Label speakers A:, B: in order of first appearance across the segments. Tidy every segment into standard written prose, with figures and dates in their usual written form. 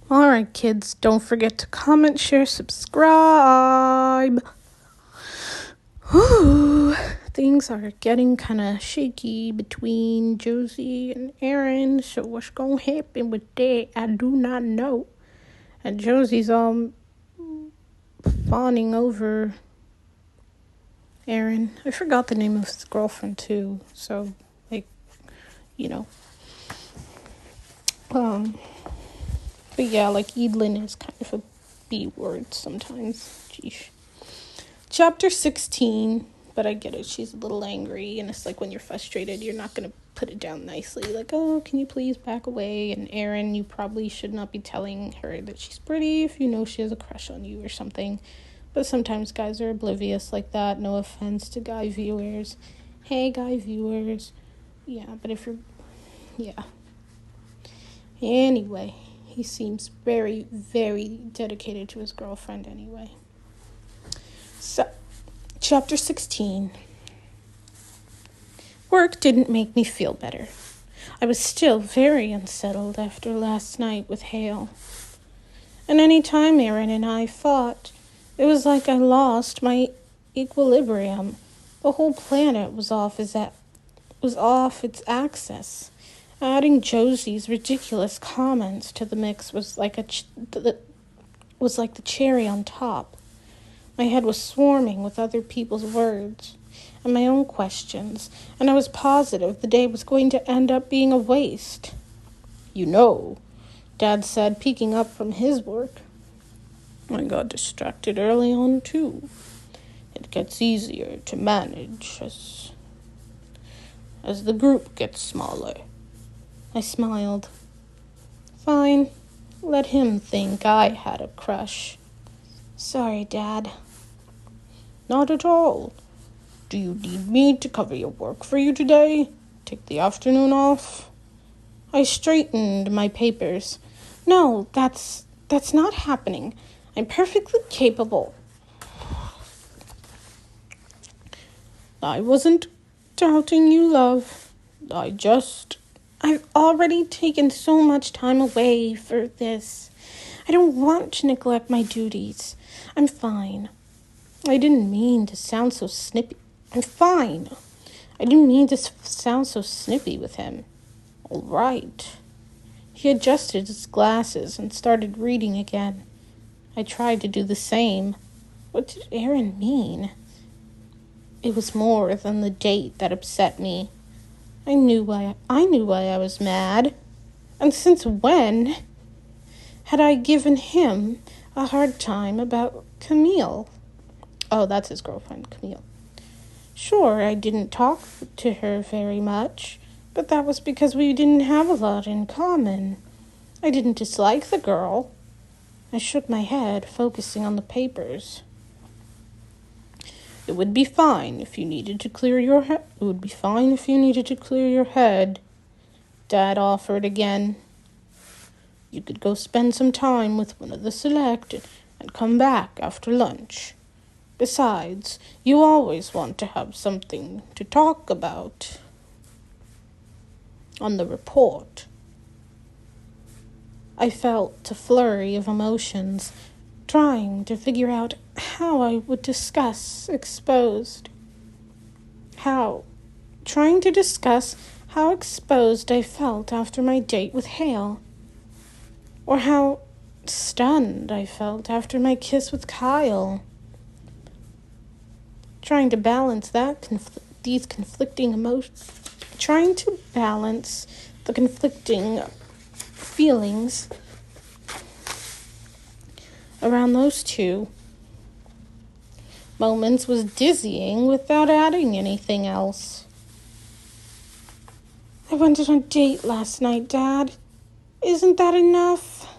A: Alright, kids, don't forget to comment, share, subscribe. Whew, things are getting kind of shaky between Josie and Aaron, so what's going to happen with that, I do not know. And Josie's fawning over Aaron. I forgot the name of his girlfriend, too, so, you know. But yeah, Evelyn is kind of a B word sometimes. Geesh. Chapter 16, but I get it. She's a little angry, and it's like when you're frustrated, you're not going to put it down nicely. Like, oh, can you please back away? And Aaron, you probably should not be telling her that she's pretty if you know she has a crush on you or something. But sometimes guys are oblivious like that. No offense to guy viewers. Hey, guy viewers. Yeah, but if you're... Yeah. Anyway, he seems very, very dedicated to his girlfriend anyway. So, Chapter 16. Work didn't make me feel better. I was still very unsettled after last night with Hale. And any time Aaron and I fought, it was like I lost my equilibrium. The whole planet was off its axis. Adding Josie's ridiculous comments to the mix was like the cherry on top. My head was swarming with other people's words and my own questions, and I was positive the day was going to end up being a waste. You know, Dad said, peeking up from his work. I got distracted early on, too. It gets easier to manage as the group gets smaller. I smiled. Fine, let him think I had a crush. Sorry, Dad. Not at all. Do you need me to cover your work for you today? Take the afternoon off? I straightened my papers. No, that's not happening. I'm perfectly capable. I wasn't doubting you, love. I've already taken so much time away for this. I don't want to neglect my duties. I'm fine. I didn't mean to sound so snippy. I'm fine. I didn't mean to sound so snippy with him. All right. He adjusted his glasses and started reading again. I tried to do the same. What did Aaron mean? It was more than the date that upset me. I knew why I was mad. And since when had I given him a hard time about Camille? Oh, that's his girlfriend, Camille. Sure, I didn't talk to her very much, but that was because we didn't have a lot in common. I didn't dislike the girl. I shook my head, focusing on the papers. It would be fine if you needed to clear your head. It would be fine if you needed to clear your head, Dad offered again. You could go spend some time with one of the select and come back after lunch. Besides, you always want to have something to talk about on the report. I felt a flurry of emotions, trying to figure out how I would discuss exposed. Trying to discuss how exposed I felt after my date with Hale. Or how stunned I felt after my kiss with Kyle. Trying to balance these conflicting emotions. Trying to balance the conflicting feelings around those two moments was dizzying without adding anything else. I went on a date last night, Dad. Isn't that enough?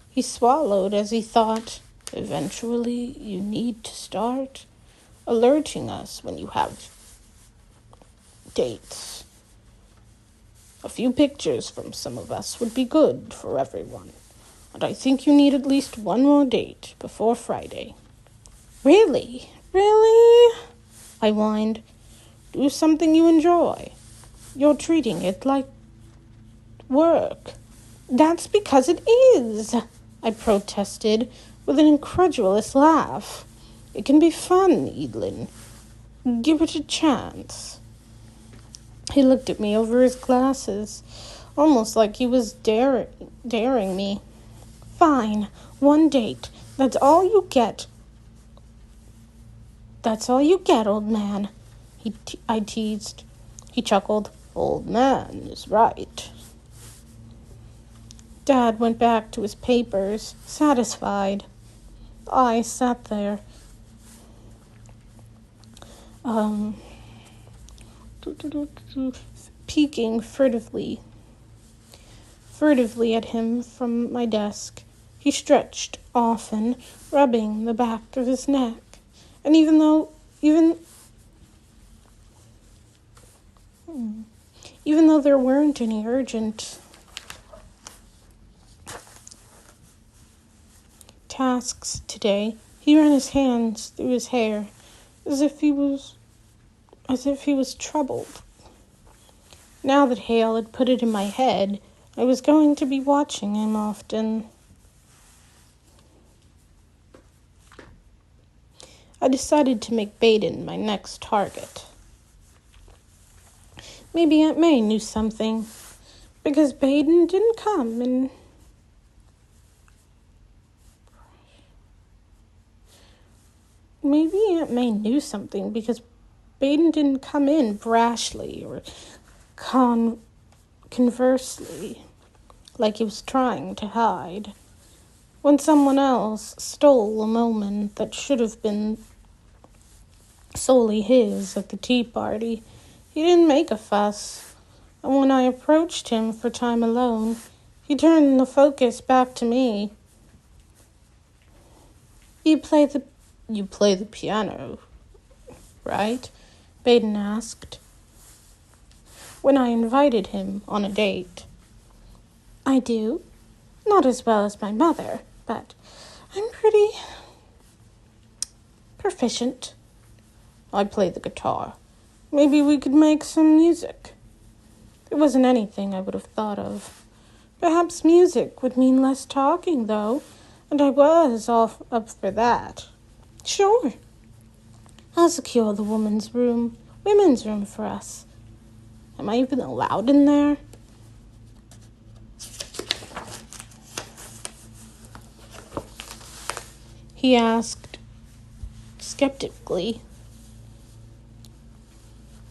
A: He swallowed as he thought, eventually you need to start alerting us when you have dates. A few pictures from some of us would be good for everyone. And I think you need at least one more date before Friday. Really? Really? I whined. Do something you enjoy. You're treating it like work. That's because it is, I protested with an incredulous laugh. It can be fun, Edlin. Give it a chance. He looked at me over his glasses, almost like he was daring me. Fine, one date. That's all you get. That's all you get, old man, I teased. He chuckled. Old man is right. Dad went back to his papers, satisfied. I sat there, peeking furtively at him from my desk. He stretched often, rubbing the back of his neck. And even though there weren't any urgent tasks today, he ran his hands through his hair as if he was troubled. Now that Hale had put it in my head, I was going to be watching him often. I decided to make Baden my next target. Maybe Aunt May knew something, because Baden didn't come and... Maybe Aunt May knew something because Baden didn't come in brashly or conversely, like he was trying to hide. When someone else stole a moment that should have been solely his at the tea party, he didn't make a fuss. And when I approached him for time alone, he turned the focus back to me. You play the piano, right? Baden asked, when I invited him on a date. I do. Not as well as my mother, but I'm pretty proficient. I play the guitar. Maybe we could make some music. It wasn't anything I would have thought of. Perhaps music would mean less talking, though, and I was all up for that. Sure. I'll secure the women's room for us. Am I even allowed in there? He asked skeptically.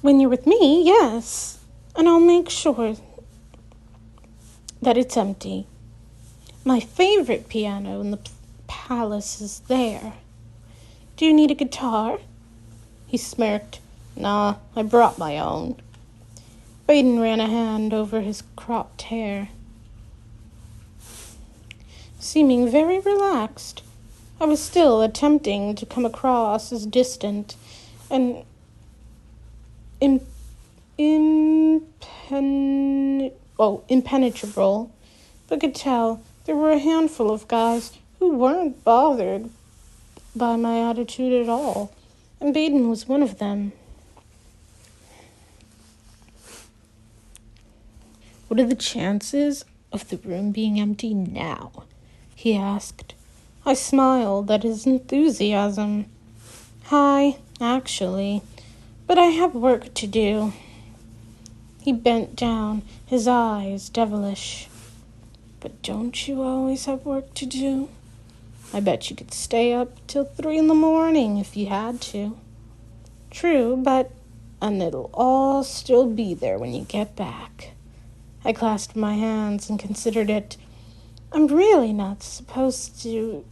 A: When you're with me, yes. And I'll make sure that it's empty. My favorite piano in the palace is there. Do you need a guitar? He smirked. Nah, I brought my own. Baden ran a hand over his cropped hair, seeming very relaxed. I was still attempting to come across as distant and impenetrable, but could tell there were a handful of guys who weren't bothered by my attitude at all, and Baden was one of them. What are the chances of the room being empty now? He asked. I smiled at his enthusiasm. High, actually, but I have work to do. He bent down, his eyes devilish. But don't you always have work to do? I bet you could stay up till 3 a.m. if you had to. True, and it'll all still be there when you get back. I clasped my hands and considered it. I'm really not supposed to...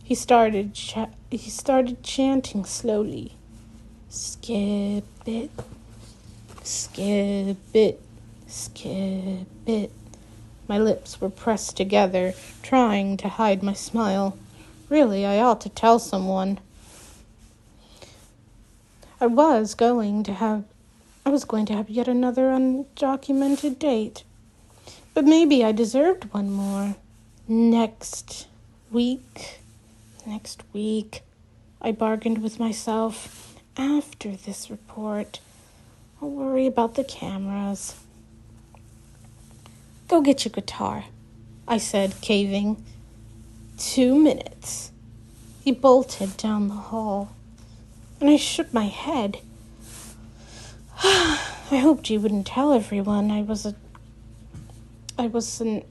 A: He started chanting slowly. Skip it, skip it, skip it. My lips were pressed together, trying to hide my smile. Really, I ought to tell someone. I was going to have yet another undocumented date. But maybe I deserved one more. Next week, I bargained with myself. After this report, I'll worry about the cameras. Go get your guitar, I said, caving. 2 minutes. He bolted down the hall, and I shook my head. I hoped you wouldn't tell everyone I was an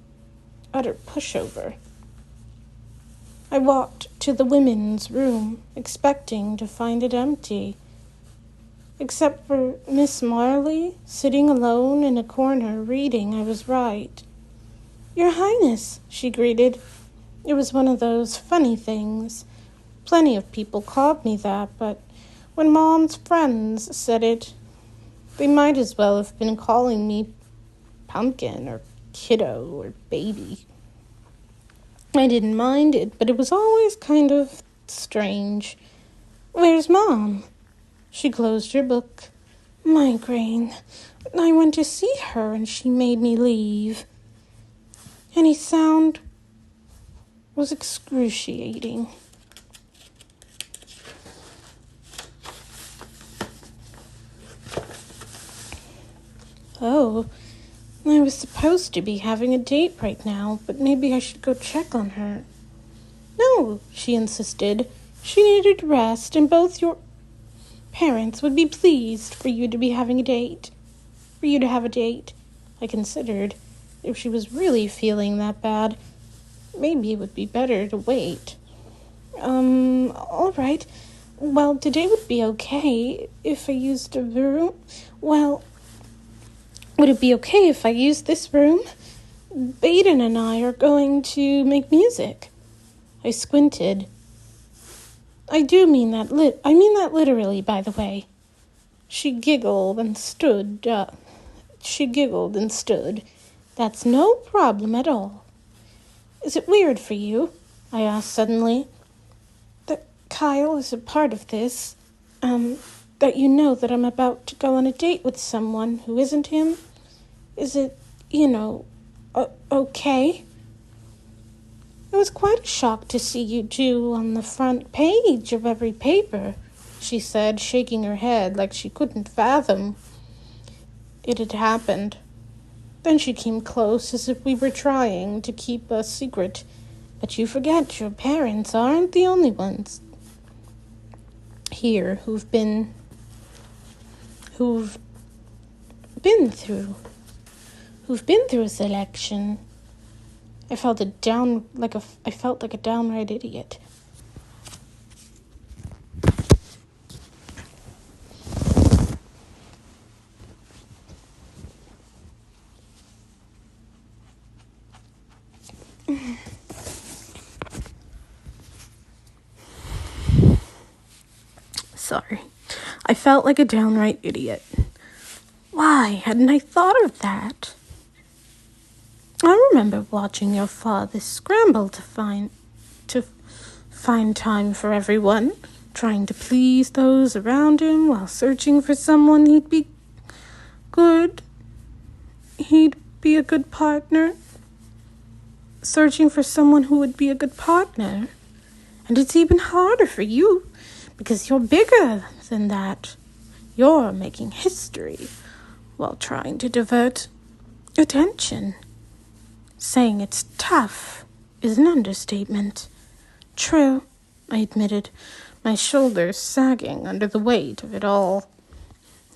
A: utter pushover. I walked to the women's room, expecting to find it empty. Except for Miss Marley, sitting alone in a corner reading, I was right. Your Highness, she greeted. It was one of those funny things. Plenty of people called me that, but when Mom's friends said it, they might as well have been calling me Pumpkin or Kiddo or Baby. I didn't mind it, but it was always kind of strange. Where's Mom? She closed her book. Migraine. I went to see her and she made me leave. Any sound was excruciating. Oh, I was supposed to be having a date right now, but maybe I should go check on her. No, she insisted. She needed rest, and both your parents would be pleased for you to be having a date. For you to have a date. I considered, if she was really feeling that bad, maybe it would be better to wait. All right. Well, today would be okay if I used a room. Well, would it be okay if I used this room? Baden and I are going to make music. I squinted. I mean that literally, by the way. She giggled and stood. That's no problem at all. Is it weird for you? I asked suddenly. That Kyle is a part of this. That you know that I'm about to go on a date with someone who isn't him? Is it, okay? It was quite a shock to see you two on the front page of every paper, she said, shaking her head like she couldn't fathom it had happened. Then she came close as if we were trying to keep a secret. But you forget your parents aren't the only ones here who've been through a selection. I felt like a downright idiot. Sorry. I felt like a downright idiot. Why hadn't I thought of that? I remember watching your father scramble to find time for everyone, trying to please those around him while searching for someone he'd be a good partner. Searching for someone who would be a good partner. And it's even harder for you because you're bigger than that. You're making history while trying to divert attention. Saying it's tough is an understatement. True, I admitted, my shoulders sagging under the weight of it all.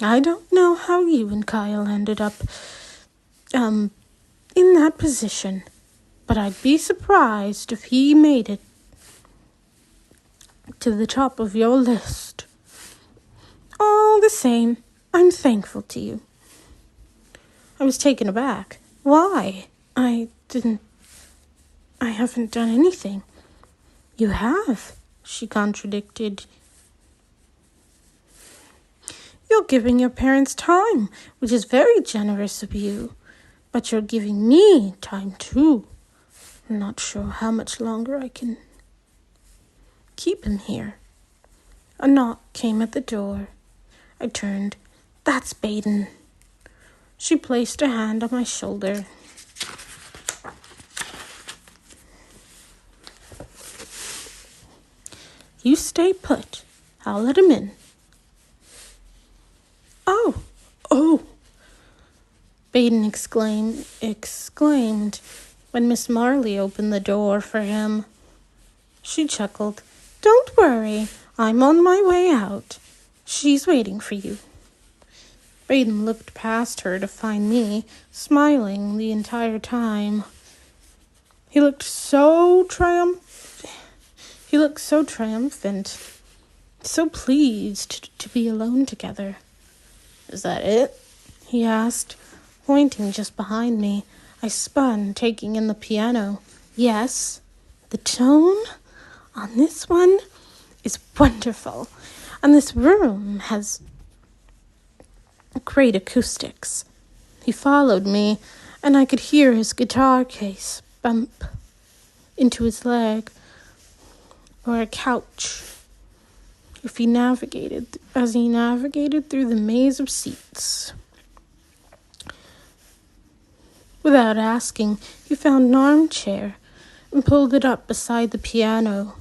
A: I don't know how you and Kyle ended up, in that position, but I'd be surprised if he made it to the top of your list. All the same, I'm thankful to you. I was taken aback. Why? I haven't done anything. You have, she contradicted. You're giving your parents time, which is very generous of you. But you're giving me time too. I'm not sure how much longer I can keep him here. A knock came at the door. I turned. That's Baden. She placed a hand on my shoulder. You stay put. I'll let him in. Oh. Baden exclaimed when Miss Marley opened the door for him. She chuckled. "Don't worry, I'm on my way out. She's waiting for you." Baden looked past her to find me, smiling the entire time. He looked so triumphant, so pleased to be alone together. "Is that it?" he asked, pointing just behind me. I spun, taking in the piano. Yes, the tone on this one is wonderful, and this room has great acoustics. He followed me, and I could hear his guitar case bump into his leg or a couch as he navigated through the maze of seats. Without asking, he found an armchair and pulled it up beside the piano.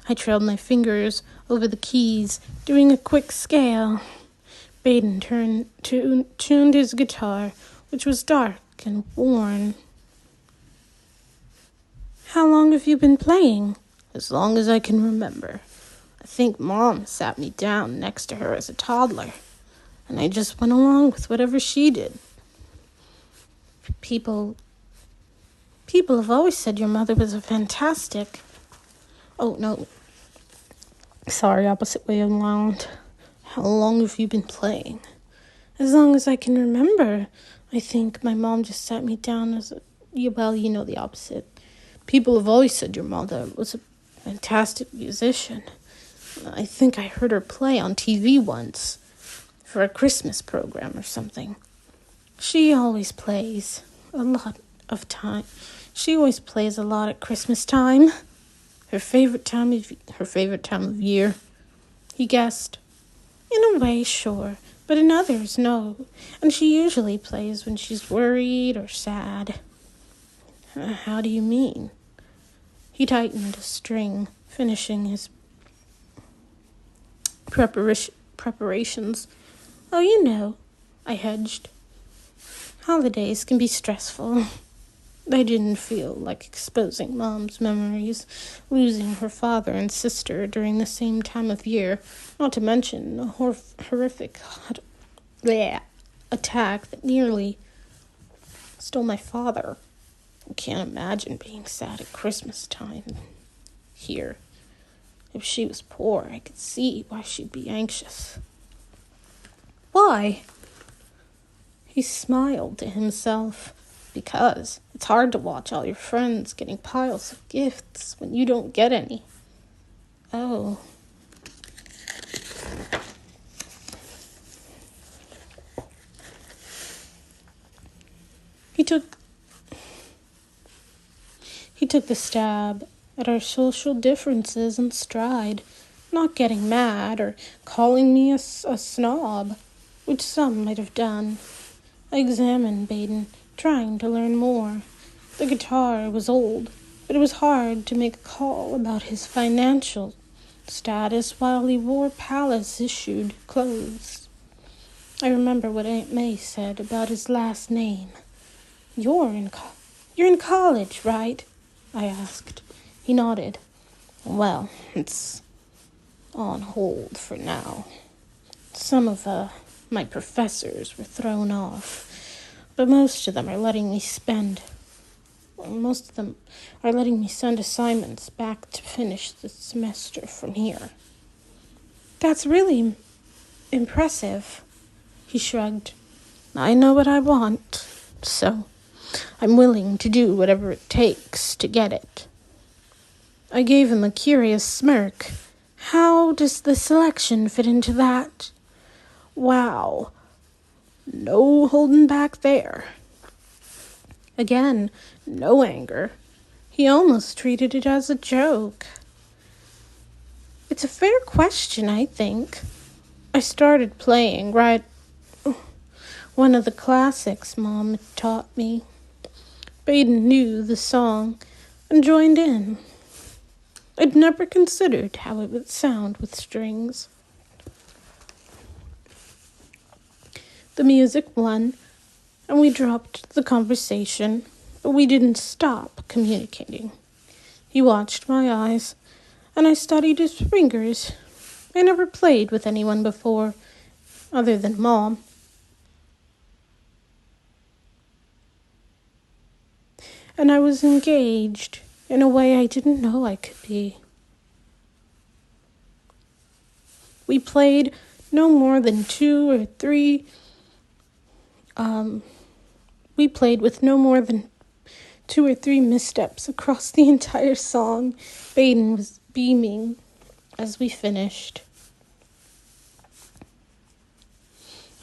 A: I trailed my fingers over the keys, doing a quick scale. Baden tuned his guitar, which was dark and worn. "How long have you been playing?" "As long as I can remember. I think Mom sat me down next to her as a toddler, and I just went along with whatever she did." People have always said your mother was a fantastic... Oh, no. Sorry, opposite way around. "How long have you been playing?" "As long as I can remember. I think my mom just sat me down as the opposite. People have always said your mother was a fantastic musician. I think I heard her play on TV once, for a Christmas program or something. She always plays a lot at Christmas time. Her favorite time of year." He guessed. "In a way, sure, but in others, no. And she usually plays when she's worried or sad." How do you mean?" He tightened a string, finishing his preparations. "Oh, you know," I hedged. "Holidays can be stressful." I didn't feel like exposing Mom's memories, losing her father and sister during the same time of year, not to mention a horrific attack that nearly stole my father. I can't imagine being sad at Christmas time here. If she was poor, I could see why she'd be anxious. "Why?" He smiled to himself. "Because it's hard to watch all your friends getting piles of gifts when you don't get any." "Oh." He took the stab at our social differences in stride, not getting mad or calling me a snob, which some might have done. I examined Baden, trying to learn more. The guitar was old, but it was hard to make a call about his financial status while he wore palace-issued clothes. I remember what Aunt May said about his last name. You're in college, right?" I asked. He nodded. "Well, it's on hold for now. Some of my professors were thrown off, but most of them are letting me send assignments back to finish the semester from here." "That's really impressive." He shrugged. "I know what I want, so I'm willing to do whatever it takes to get it." I gave him a curious smirk. "How does the selection fit into that?" "Wow. No holding back there." Again, no anger. He almost treated it as a joke. "It's a fair question, I think. I started playing one of the classics Mom taught me." Baden knew the song and joined in. I'd never considered how it would sound with strings. The music won, and we dropped the conversation, but we didn't stop communicating. He watched my eyes, and I studied his fingers. I never played with anyone before, other than Mom. And I was engaged in a way I didn't know I could be. We played no more than we played with no more than 2 or 3 missteps across the entire song. Baden was beaming as we finished.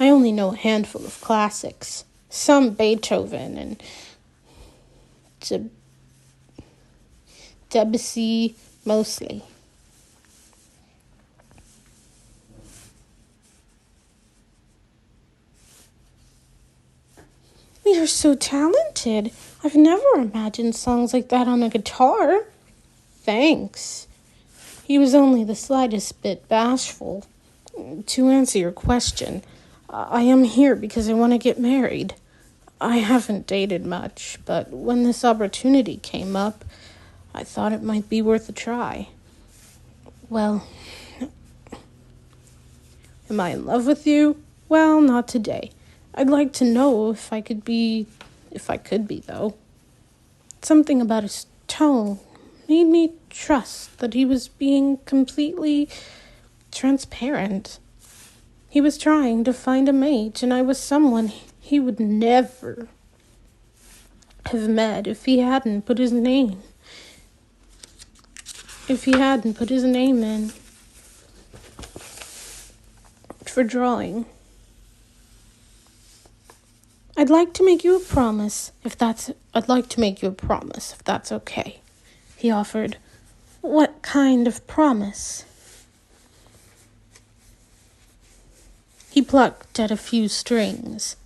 A: I only know a handful of classics, some Beethoven and Debussy mostly. You're so talented. I've never imagined songs like that on a guitar. Thanks. He was only the slightest bit bashful. To answer your question, I am here because I want to get married. I haven't dated much, but when this opportunity came up, I thought it might be worth a try. Well, am I in love with you? Well, not today. I'd like to know if I could be, though. Something about his tone made me trust that he was being completely transparent. He was trying to find a mate, and I was someone he would never have met if he hadn't put his name in for drawing. I'd like to make you a promise if that's okay, he offered. What kind of promise? He plucked at a few strings.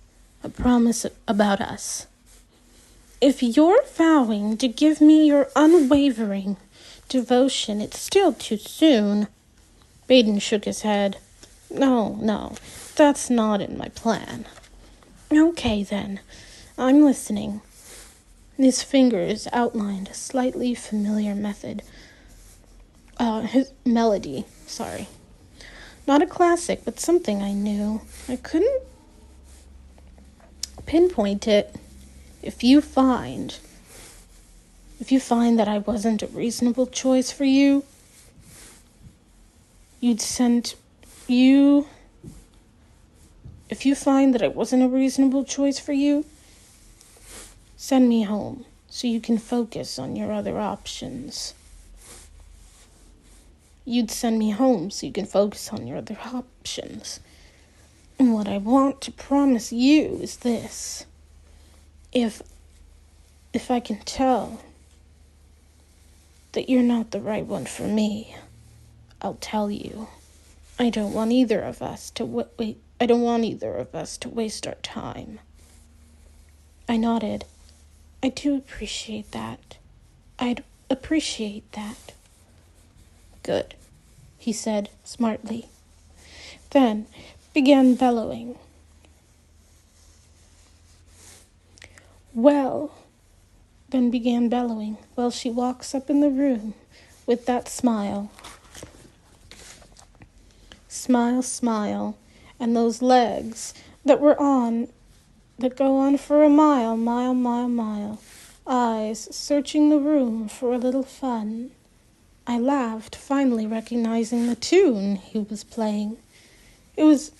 A: A promise about us. If you're vowing to give me your unwavering devotion, it's still too soon. Baden shook his head. No, that's not in my plan. Okay, then. I'm listening. His fingers outlined a slightly familiar melody. Not a classic, but something I knew. I couldn't pinpoint it. If you find that I wasn't a reasonable choice for you, If you find that I wasn't a reasonable choice for you, send me home so you can focus on your other options. You'd send me home so you can focus on your other options. And what I want to promise you is this. If I can tell that you're not the right one for me, I'll tell you. I don't want either of us to waste our time. I nodded. I do appreciate that. I'd appreciate that. Good, he said smartly. Then began bellowing. Well, she walks up in the room with that smile. Smile, and those legs that go on for a mile. Eyes searching the room for a little fun. I laughed, finally recognizing the tune he was playing. It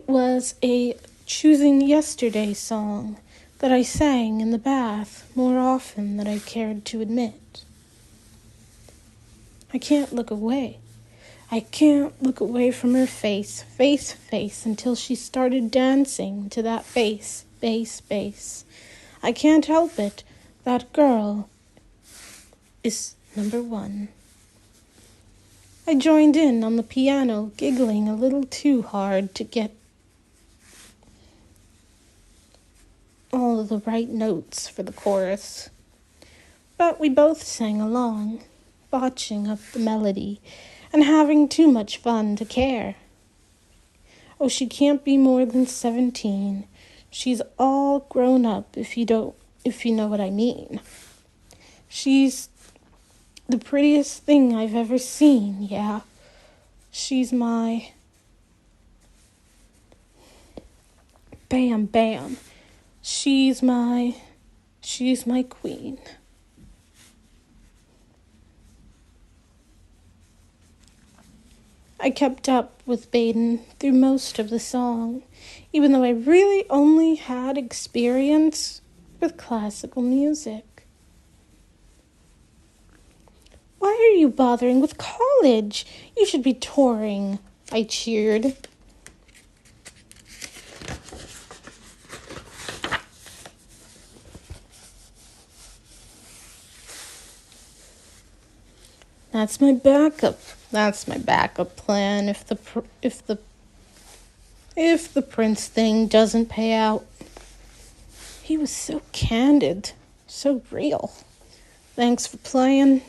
A: was a Choosing Yesterday song that I sang in the bath more often than I cared to admit. I can't look away from her face, until she started dancing to that bass. I can't help it. That girl is number one. I joined in on the piano, giggling a little too hard to get all of the right notes for the chorus. But we both sang along, botching up the melody and having too much fun to care. Oh, she can't be more than 17. She's all grown up, if you know what I mean. She's the prettiest thing I've ever seen, yeah. She's my... Bam, bam. She's my queen. I kept up with Baden through most of the song, even though I really only had experience with classical music. Why are you bothering with college? You should be touring, I cheered. That's my backup plan if the Prince thing doesn't pay out. He was so candid, so real. Thanks for playing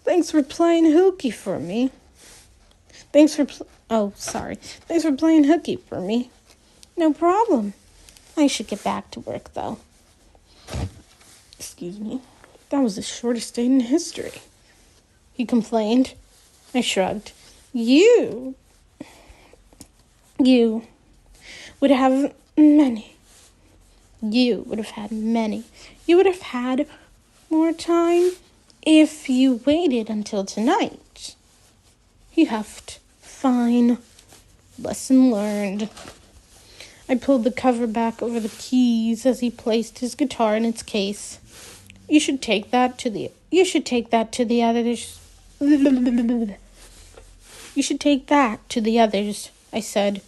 A: hooky for me. Thanks for playing hooky for me. No problem. I should get back to work, though. Excuse me. That was the shortest day in history, he complained. I shrugged. You would have many. You would have had many. You would have had more time if you waited until tonight. He huffed. Fine. Lesson learned. I pulled the cover back over the keys as he placed his guitar in its case. You should take that to the others. You should take that to the others, I said.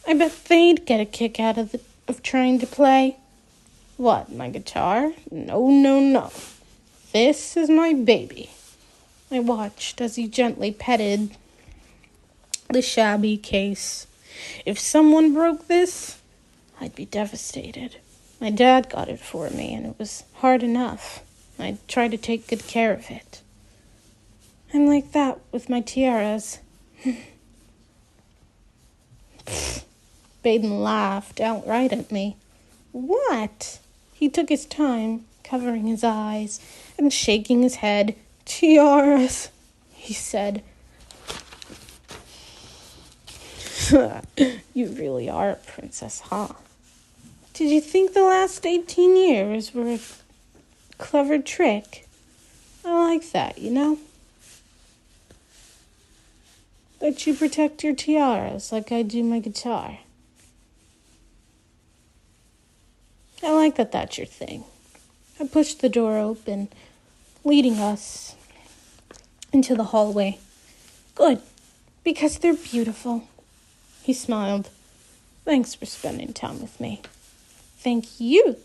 A: I bet they'd get a kick out of trying to play. What, my guitar? No. This is my baby. I watched as he gently petted the shabby case. If someone broke this, I'd be devastated. My dad got it for me, and it was hard enough. I try to take good care of it. I'm like that with my tiaras. Baden laughed outright at me. What? He took his time, covering his eyes and shaking his head. Tiaras, he said. You really are a princess, huh? Did you think the last 18 years were a clever trick? I like that, you know? That you protect your tiaras like I do my guitar. I like that that's your thing. I pushed the door open, leading us into the hallway. Good, because they're beautiful. He smiled. Thanks for spending time with me. Thank you.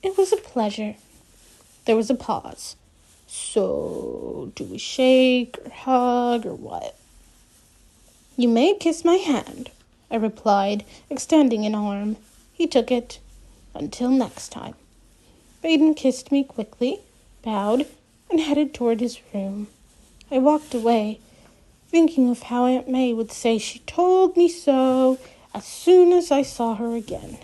A: It was a pleasure. There was a pause. So, do we shake or hug or what? You may kiss my hand, I replied, extending an arm. He took it. Until next time. Baden kissed me quickly, bowed, and headed toward his room. I walked away, thinking of how Aunt May would say she told me so as soon as I saw her again.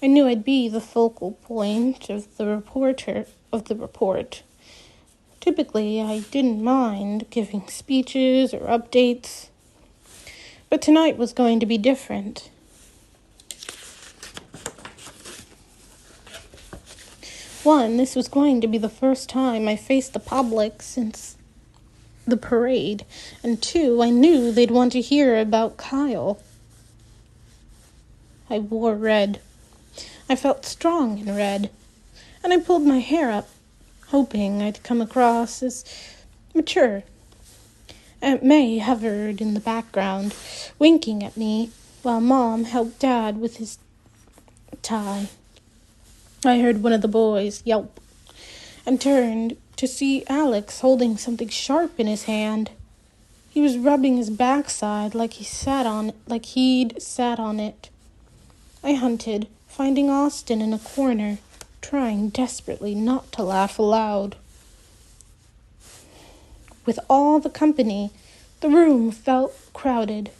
A: I knew I'd be the focal point of the report. Typically, I didn't mind giving speeches or updates, but tonight was going to be different. One, this was going to be the first time I faced the public since the parade, and two, I knew they'd want to hear about Kyle. I wore red. I felt strong in red, and I pulled my hair up, hoping I'd come across as mature. Aunt May hovered in the background, winking at me, while Mom helped Dad with his tie. I heard one of the boys yelp, and turned to see Alex holding something sharp in his hand. He was rubbing his backside like he'd sat on it. I hunted, finding Austin in a corner, trying desperately not to laugh aloud. With all the company, the room felt crowded,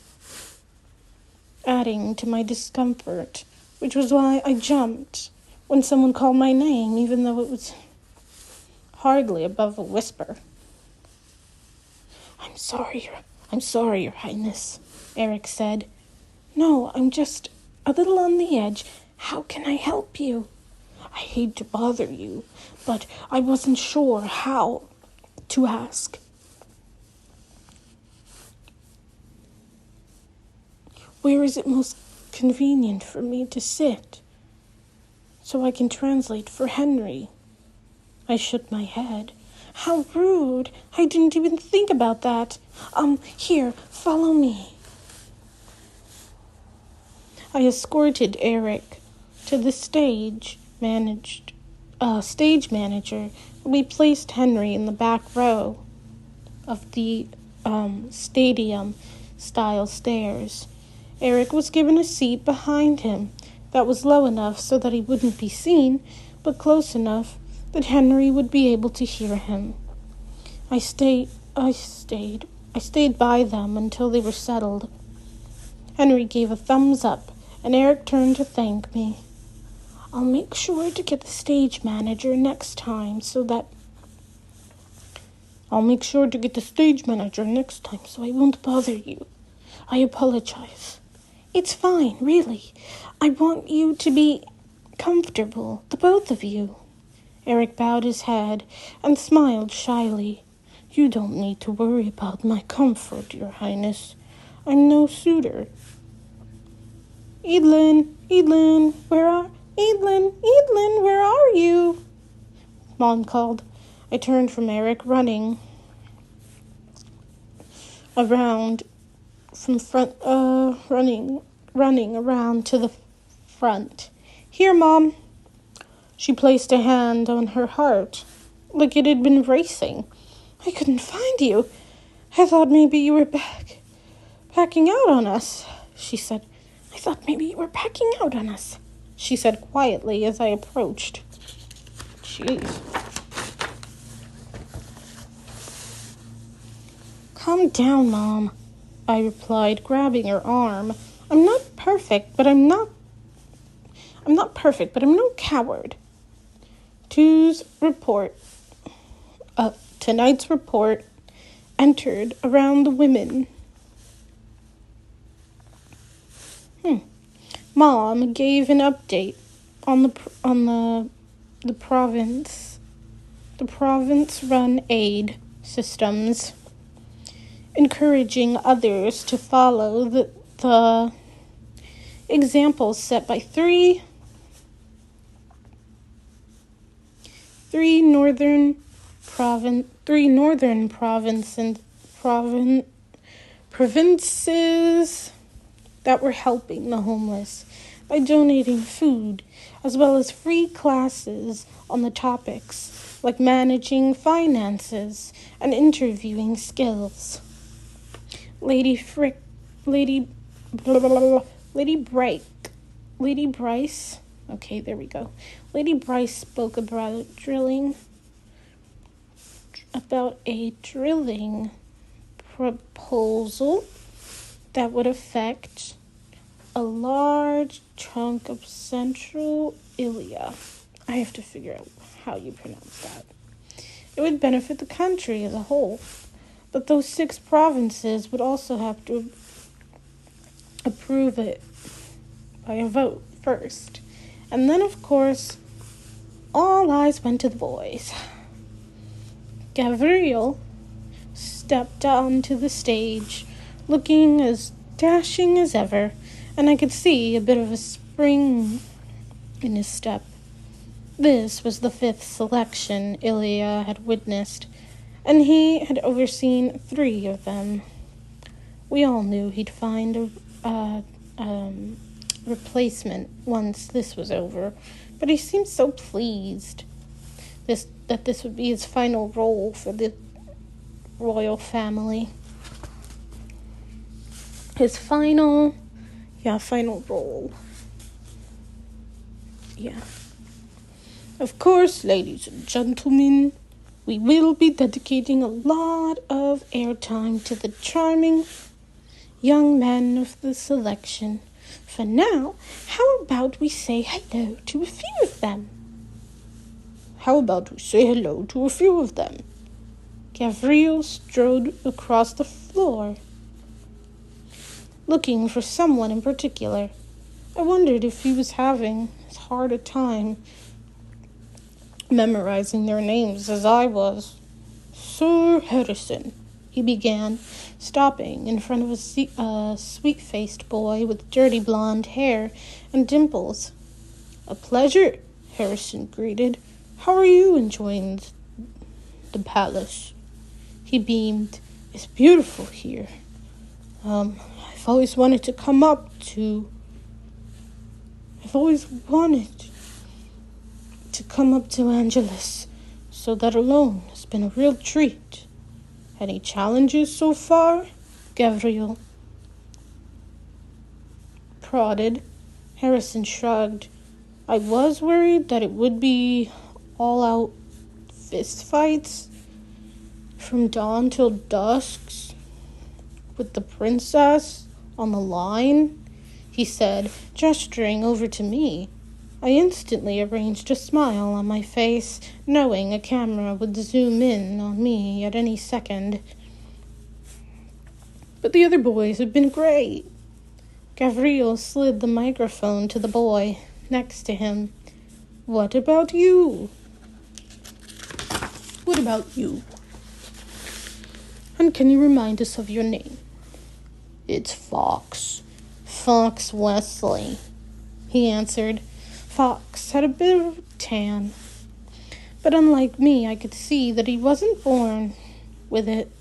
A: adding to my discomfort, which was why I jumped when someone called my name, even though it was hardly above a whisper. I'm sorry, Your Highness, Eric said. No, I'm just a little on the edge. How can I help you? I hate to bother you, but I wasn't sure how to ask. Where is it most convenient for me to sit so I can translate for Henry? I shook my head. How rude. I didn't even think about that. Here, follow me. I escorted Eric to the stage manager. We placed Henry in the back row of the stadium-style stairs. Eric was given a seat behind him that was low enough so that he wouldn't be seen, but close enough that Henry would be able to hear him. I stayed by them until they were settled. Henry gave a thumbs up, and Eric turned to thank me. I'll make sure to get the stage manager next time so I won't bother you. I apologize. It's fine, really. I want you to be comfortable, the both of you. Eric bowed his head and smiled shyly. You don't need to worry about my comfort, Your Highness. I'm no suitor. Eadlyn, where are you? Mom called. I turned from Eric, running around to the front. Here, Mom. She placed a hand on her heart, like it had been racing. I couldn't find you. I thought maybe you were packing out on us, she said. I thought maybe you were packing out on us, she said quietly as I approached. Jeez. Calm down, Mom, I replied, grabbing her arm. I'm not perfect, but I'm no coward. Tonight's report entered around the women. Mom gave an update on the province-run aid systems, encouraging others to follow the examples set by three northern provinces that were helping the homeless by donating food, as well as free classes on the topics like managing finances and interviewing skills. Lady Bryce. Okay, there we go. Lady Bryce spoke about a drilling proposal that would affect a large chunk of central Ilia. I have to figure out how you pronounce that. It would benefit the country as a whole, but those 6 provinces would also have to approve it by a vote first. And then, of course, all eyes went to the boys. Gabriel stepped onto the stage, looking as dashing as ever, and I could see a bit of a spring in his step. This was the 5th selection Ilya had witnessed, and he had overseen 3 of them. We all knew he'd find a replacement once this was over, but he seemed so pleased that this would be his final role for the royal family. His final role. Yeah. Of course, ladies and gentlemen, We will be dedicating a lot of airtime to the charming young men of the selection. For now, how about we say hello to a few of them? How about we say hello to a few of them? Gabriel strode across the floor, looking for someone in particular. I wondered if he was having as hard a time memorizing their names as I was. Sir Harrison, he began, stopping in front of a sweet-faced boy with dirty blonde hair and dimples. A pleasure, Harrison greeted. How are you enjoying the palace? He beamed. It's beautiful here. I've always wanted to come up to Angelus, so that alone has been a real treat. Any challenges so far? Gabriel prodded. Harrison shrugged. I was worried that it would be all-out fistfights from dawn till dusk with the princess on the line, he said, gesturing over to me. I instantly arranged a smile on my face, knowing a camera would zoom in on me at any second. But the other boys have been great. Gabriel slid the microphone to the boy next to him. What about you? What about you? And can you remind us of your name? It's Fox. Fox Wesley, he answered. Fox had a bit of a tan, but unlike me, I could see that he wasn't born with it.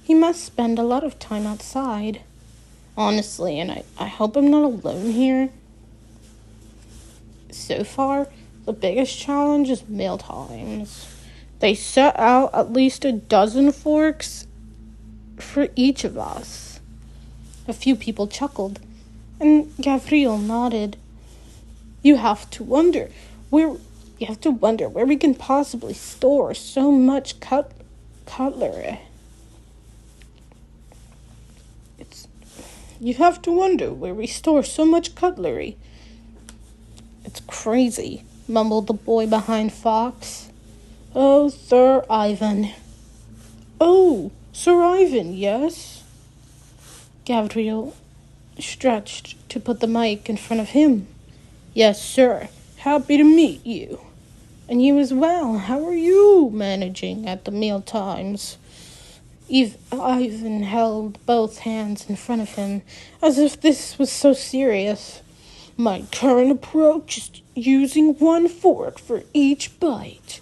A: He must spend a lot of time outside. Honestly, and I hope I'm not alone here. So far, the biggest challenge is meal times. They set out at least a dozen forks for each of us. A few people chuckled, and Gabriel nodded. You have to wonder where we can possibly store so much cutlery. You have to wonder where we store so much cutlery. It's crazy, mumbled the boy behind Fox. Oh, Sir Ivan. Oh, Sir Ivan, yes? Gabriel stretched to put the mic in front of him. Yes, sir. Happy to meet you. And you as well. How are you managing at the meal times? Ivan held both hands in front of him, as if this was so serious. My current approach is using one fork for each bite.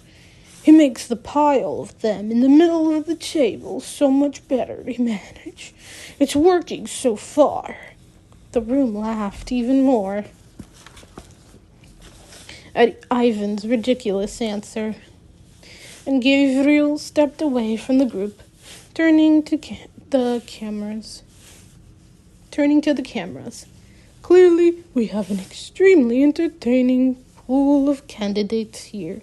A: It makes the pile of them in the middle of the table so much better to manage. It's working so far. The room laughed even more at Ivan's ridiculous answer, and Gabriel stepped away from the group, turning to the cameras. Clearly, we have an extremely entertaining pool of candidates here.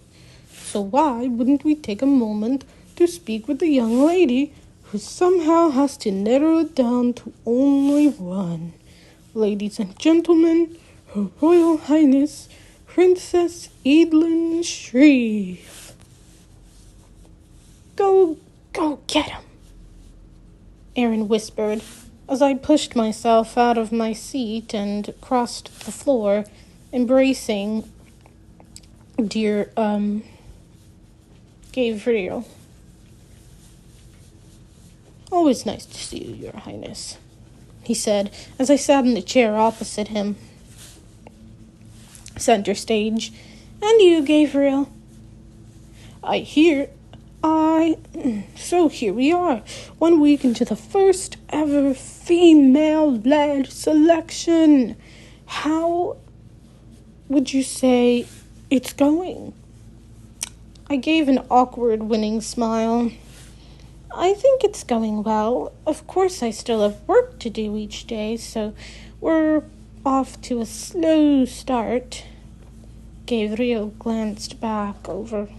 A: So why wouldn't we take a moment to speak with the young lady who somehow has to narrow it down to only one? Ladies and gentlemen, Her Royal Highness, Princess Edelyn Shreve. Go get him, Aaron whispered, as I pushed myself out of my seat and crossed the floor, embracing dear, Gabriel. Always nice to see you, Your Highness, he said, as I sat in the chair opposite him. Center stage. And you, Gabriel? So here we are, 1 week into the first ever female-led selection. How would you say it's going? I gave an awkward winning smile. I think it's going well. Of course, I still have work to do each day, so we're off to a slow start. Gabriel glanced back over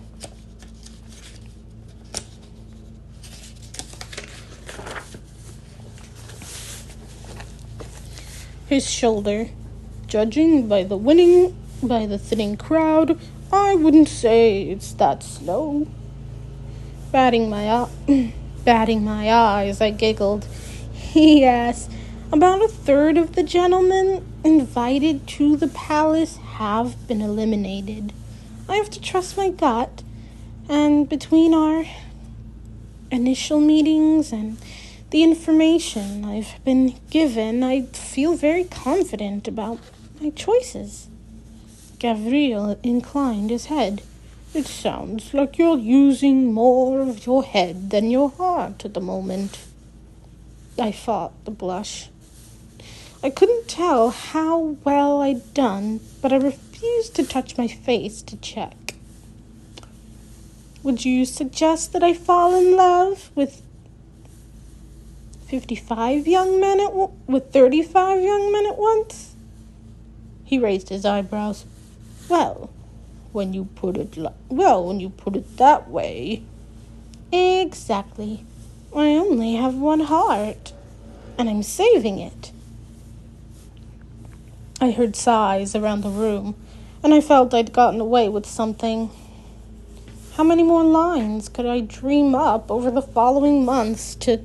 A: his shoulder. Judging by the thinning crowd, I wouldn't say it's that slow. Batting batting my eyes, I giggled. Yes, about a third of the gentlemen invited to the palace have been eliminated. I have to trust my gut, and between our initial meetings and the information I've been given, I feel very confident about my choices. Gabriel inclined his head. It sounds like you're using more of your head than your heart at the moment. I fought the blush. I couldn't tell how well I'd done, but I refused to touch my face to check. Would you suggest that I fall in love with 35 young men with 35 young men at once? He raised his eyebrows. Well, when you put it that way. Exactly. I only have one heart, and I'm saving it. I heard sighs around the room, and I felt I'd gotten away with something. How many more lines could I dream up over the following months to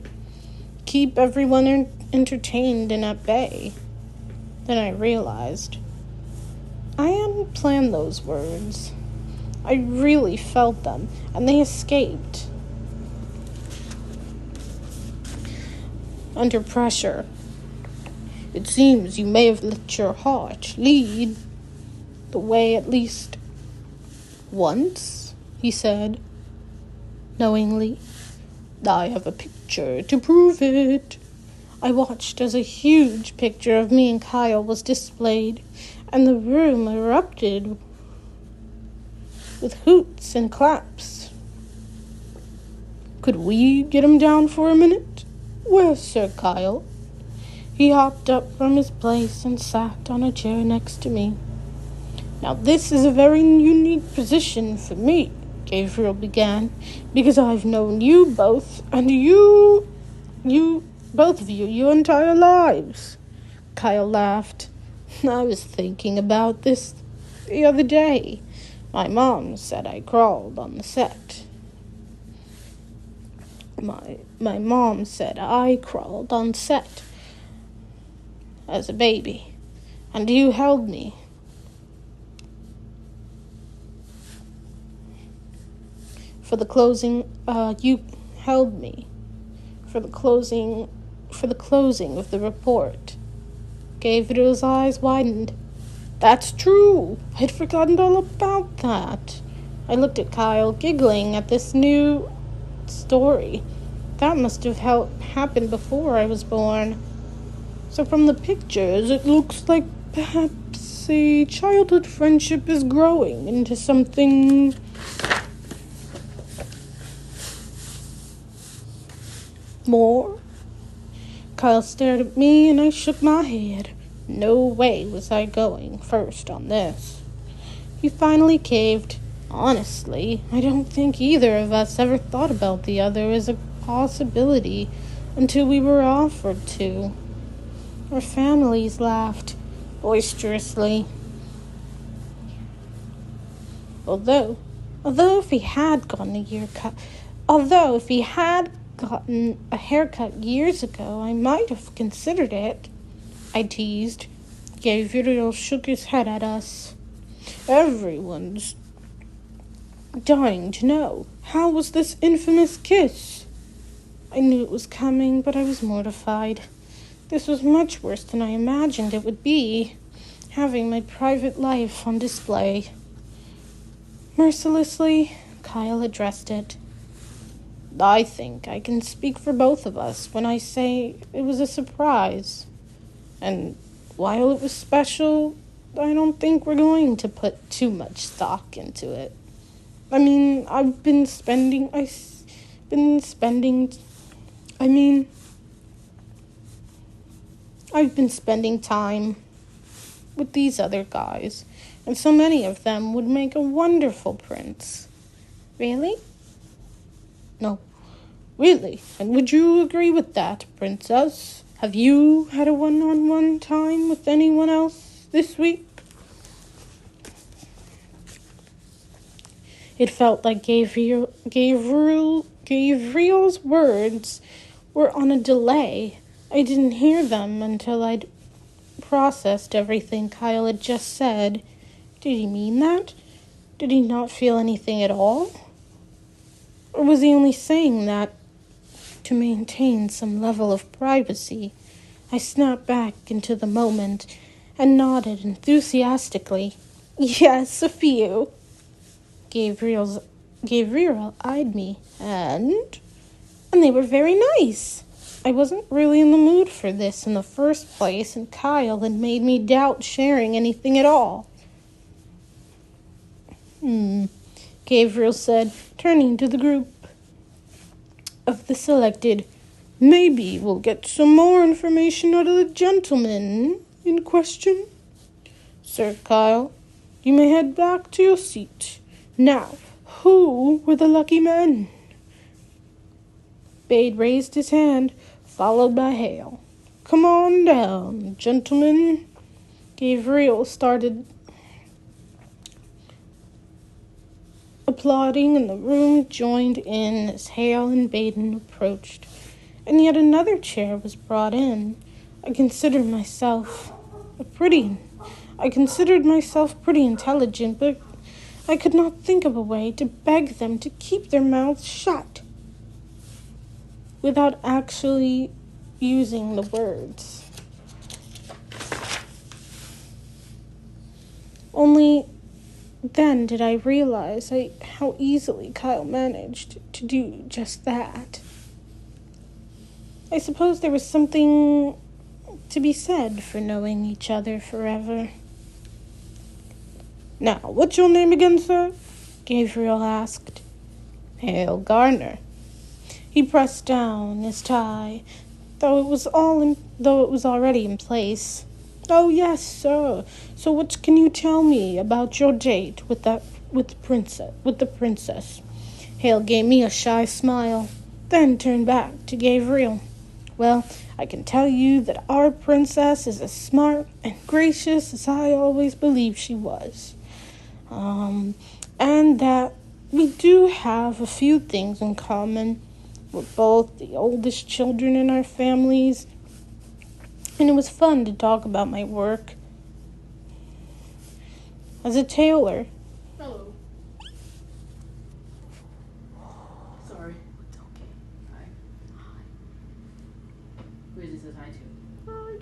A: keep everyone entertained and at bay? Then I realized I hadn't planned those words. I really felt them, and they escaped. Under pressure. It seems you may have let your heart lead the way at least once, he said, knowingly. I have a picture to prove it. I watched as a huge picture of me and Kyle was displayed, and the room erupted with hoots and claps. Could we get him down for a minute? Where's Sir Kyle? He hopped up from his place and sat on a chair next to me. Now this is a very unique position for me, Gabriel began, because I've known you both, and both of you, your entire lives. Kyle laughed. I was thinking about this the other day. My mom said I crawled on the set. My mom said I crawled on set as a baby, and you held me. For the closing, you held me for the closing of the report. Gabriel's eyes widened. That's true. I'd forgotten all about that. I looked at Kyle, giggling at this new story. That must have happened before I was born. So from the pictures, it looks like perhaps a childhood friendship is growing into something more. Kyle stared at me and I shook my head. No way was I going first on this. He finally caved. Honestly, I don't think either of us ever thought about the other as a possibility until we were offered to. Our families laughed boisterously. Although if he had gotten a haircut years ago, I might have considered it, I teased. Gabriel shook his head at us. Everyone's dying to know. How was this infamous kiss? I knew it was coming, but I was mortified. This was much worse than I imagined it would be, having my private life on display. Mercilessly, Kyle addressed it. I think I can speak for both of us when I say it was a surprise. And while it was special, I don't think we're going to put too much stock into it. I mean, I've been spending time with these other guys, and so many of them would make a wonderful prince. Really? No. Really? And would you agree with that, princess? Have you had a one-on-one spend time with anyone else this week? It felt like Gabriel's words were on a delay. I didn't hear them until I'd processed everything Kyle had just said. Did he mean that? Did he not feel anything at all? Or was he only saying that to maintain some level of privacy? I snapped back into the moment and nodded enthusiastically. Yes, a few. Gabriel eyed me, and they were very nice. I wasn't really in the mood for this in the first place, and Kyle had made me doubt sharing anything at all. Gabriel said, turning to the group of the selected. Maybe we'll get some more information out of the gentleman in question. Sir Kyle, you may head back to your seat. Now, who were the lucky men? Bade raised his hand, followed by Hale. Come on down, gentlemen. Gabriel started applauding, and the room joined in as Hale and Baden approached. And yet another chair was brought in. I considered myself pretty intelligent, but I could not think of a way to beg them to keep their mouths shut without actually using the words. Only then did I realize how easily Kyle managed to do just that. I suppose there was something to be said for knowing each other forever. Now, what's your name again, sir? Gabriel asked. Hale Gardner. He pressed down his tie, though it was already in place. Oh, yes, sir. So what can you tell me about your date with the princess? Hale gave me a shy smile, then turned back to Gabriel. Well, I can tell you that our princess is as smart and gracious as I always believed she was. And that we do have a few things in common. We're both the oldest children in our families, and it was fun to talk about my work as a tailor.
B: Hello. Sorry. It's okay. Hi. Who is this hi to?
A: Hi.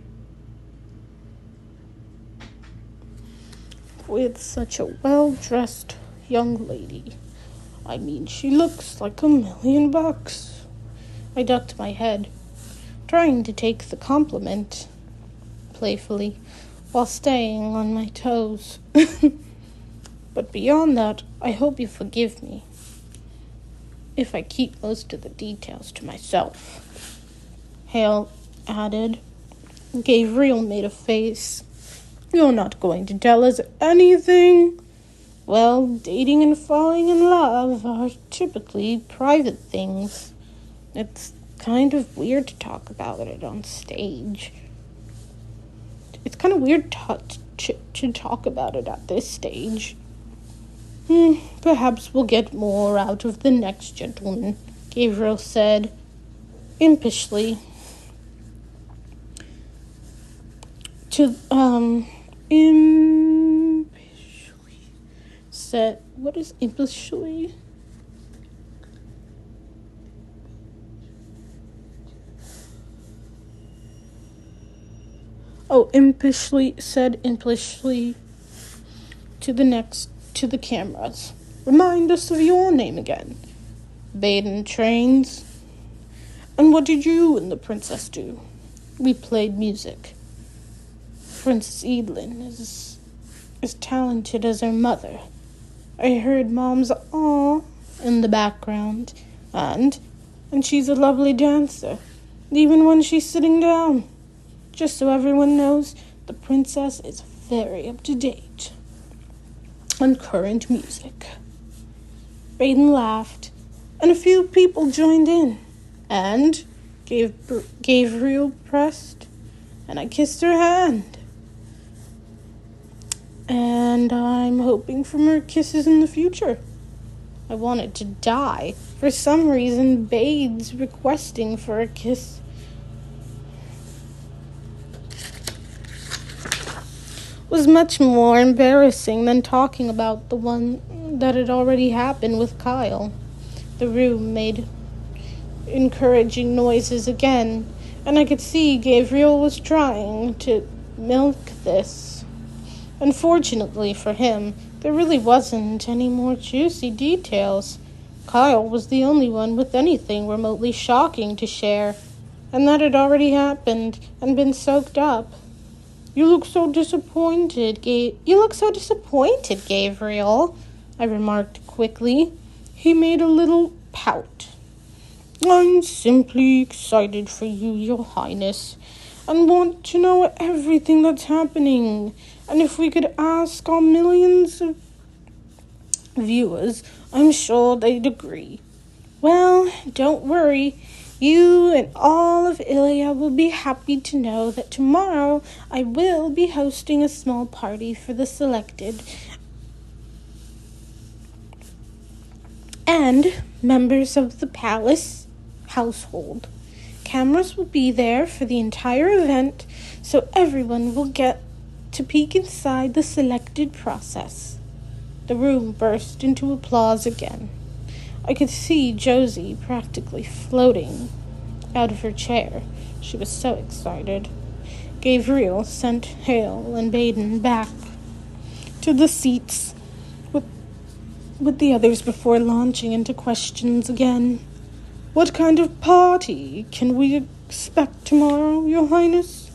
A: With such a well-dressed young lady. I mean, she looks like $1,000,000. I ducked my head, trying to take the compliment playfully while staying on my toes. But beyond that, I hope you forgive me if I keep most of the details to myself. Hale added. Gabriel made a face. You're not going to tell us anything? Well, dating and falling in love are typically private things. It's kind of weird to talk about it on stage. It's kind of weird to talk about it at this stage. Perhaps we'll get more out of the next gentleman, Gabriel said, impishly. What is impishly? Impishly to the cameras. Remind us of your name again. Baden Trains. And what did you and the princess do? We played music. Princess Evelyn is as talented as her mother. I heard Mom's "aw" in the background, and she's a lovely dancer, even when she's sitting down. Just so everyone knows, the princess is very up-to-date on current music. Baden laughed, and a few people joined in, and Gabriel pressed, and I kissed her hand. And I'm hoping for more kisses in the future. I wanted to die. For some reason, Bade's requesting for a kiss was much more embarrassing than talking about the one that had already happened with Kyle. The room made encouraging noises again, and I could see Gabriel was trying to milk this. Unfortunately for him, there really wasn't any more juicy details. Kyle was the only one with anything remotely shocking to share, and that had already happened and been soaked up. You look so disappointed, Gabriel, I remarked quickly. He made a little pout. I'm simply excited for you, Your Highness, and want to know everything that's happening. And if we could ask our millions of viewers, I'm sure they'd agree. Well, don't worry. You and all of Ilya will be happy to know that tomorrow I will be hosting a small party for the selected and members of the palace household. Cameras will be there for the entire event, so everyone will get to peek inside the selected process. The room burst into applause again. I could see Josie practically floating out of her chair. She was so excited. Gabriel sent Hale and Baden back to the seats with the others before launching into questions again. What kind of party can we expect tomorrow, Your Highness?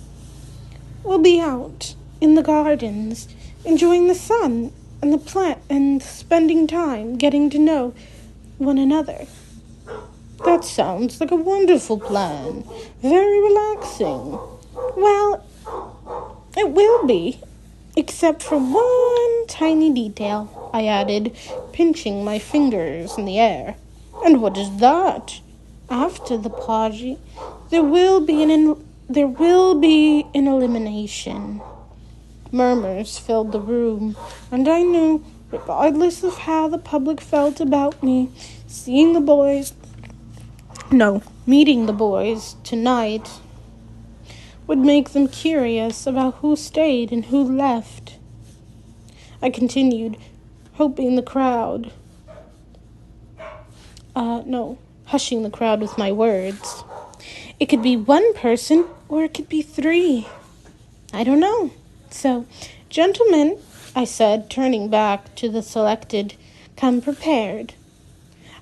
A: We'll be out in the gardens, enjoying the sun and the plant and spending time getting to know one another. That sounds like a wonderful plan. Very relaxing. Well, it will be, except for one tiny detail, I added, pinching my fingers in the air. And what is that? After the party, there will be an elimination. Murmurs filled the room, and I knew, regardless of how the public felt about me, meeting the boys tonight would make them curious about who stayed and who left. I continued, hushing the crowd with my words. It could be one person or it could be 3. I don't know. So, gentlemen, I said, turning back to the selected, come prepared.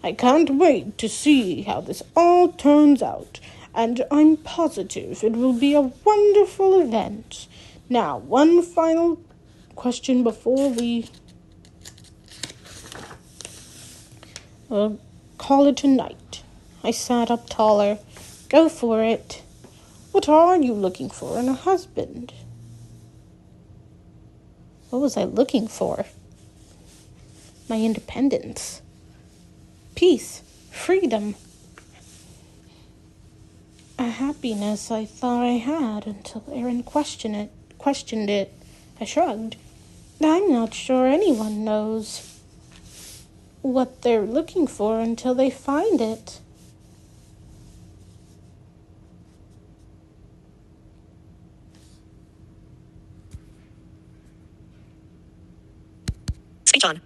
A: I can't wait to see how this all turns out, and I'm positive it will be a wonderful event. Now, one final question before we call it a night. I sat up taller. Go for it. What are you looking for in a husband? What was I looking for? My independence. Peace. Freedom. A happiness I thought I had until Aaron questioned it. I shrugged. I'm not sure anyone knows what they're looking for until they find it.
C: Speech on.